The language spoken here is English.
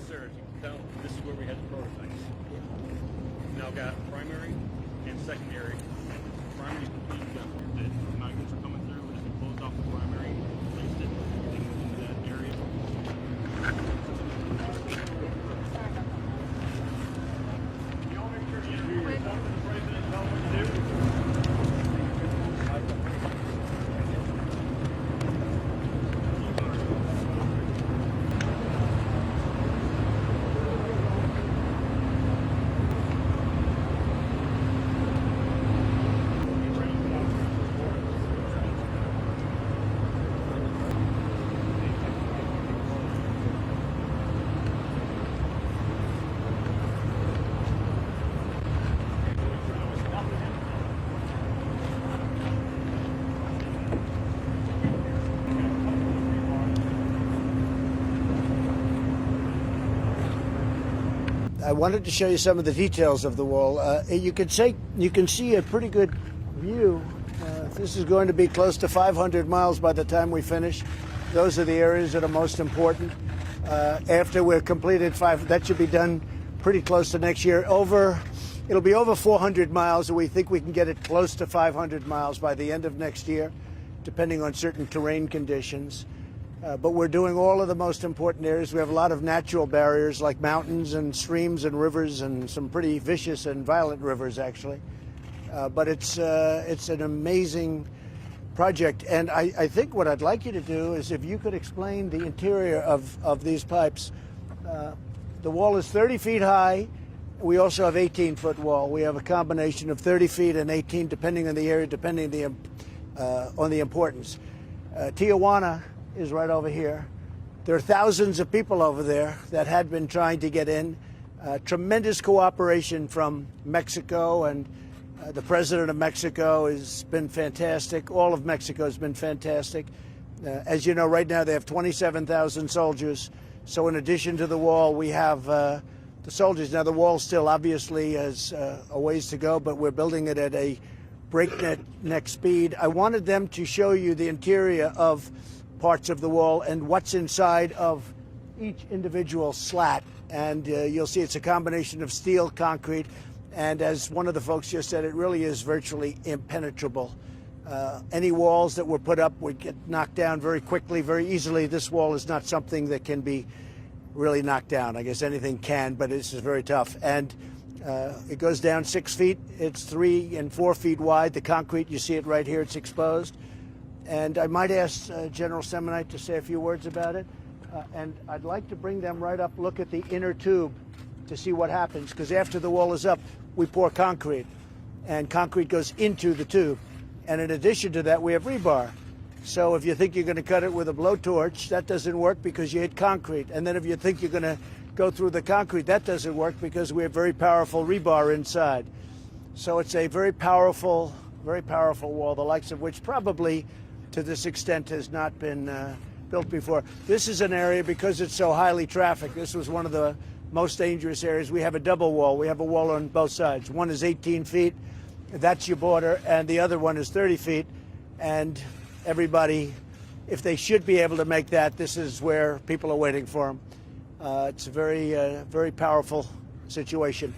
sir. As you can tell, this is where we had the prototypes. We've now got primary and secondary. Primary is completely done. The magnets are coming through. As we closed off the primary, placed it into that area. Y'all make sure you hear yourself to the president and tell him what to do. I wanted to show you some of the details of the wall. You can see a pretty good view. This is going to be close to 500 miles by the time we finish. Those are the areas that are most important. After we're completed that should be done pretty close to next year. It'll be over 400 miles, and we think we can get it close to 500 miles by the end of next year, depending on certain terrain conditions. But we're doing all of the most important areas. We have a lot of natural barriers like mountains and streams and rivers and some pretty vicious and violent rivers, actually. But it's an amazing project. And I think what I'd like you to do is if you could explain the interior of these pipes. The wall is 30 feet high. We also have 18-foot wall. We have a combination of 30 feet and 18, depending on the area, depending on the importance. Tijuana is right over here. There are thousands of people over there that had been trying to get in. Tremendous cooperation from Mexico, and the president of Mexico has been fantastic. All of Mexico has been fantastic. As you know, right now they have 27,000 soldiers. So in addition to the wall, we have the soldiers. Now the wall still obviously has a ways to go, but we're building it at a breakneck speed. I wanted them to show you the interior of parts of the wall and what's inside of each individual slat. And you'll see it's a combination of steel, concrete, and as one of the folks just said, it really is virtually impenetrable. Any walls that were put up would get knocked down very quickly, very easily. This wall is not something that can be really knocked down. I guess anything can, but this is very tough. And it goes down 6 feet. It's 3 and 4 feet wide. The concrete, you see it right here, it's exposed. And I might ask General Semonite to say a few words about it. And I'd like to bring them right up, look at the inner tube to see what happens. Because after the wall is up, we pour concrete. And concrete goes into the tube. And in addition to that, we have rebar. So if you think you're going to cut it with a blowtorch, that doesn't work because you hit concrete. And then if you think you're going to go through the concrete, that doesn't work because we have very powerful rebar inside. So it's a very powerful wall, the likes of which probably to this extent has not been built before. This is an area, because it's so highly trafficked, this was one of the most dangerous areas. We have a double wall. We have a wall on both sides. One is 18 feet, that's your border, and the other one is 30 feet. And everybody, if they should be able to make that, this is where people are waiting for them. It's a very powerful situation.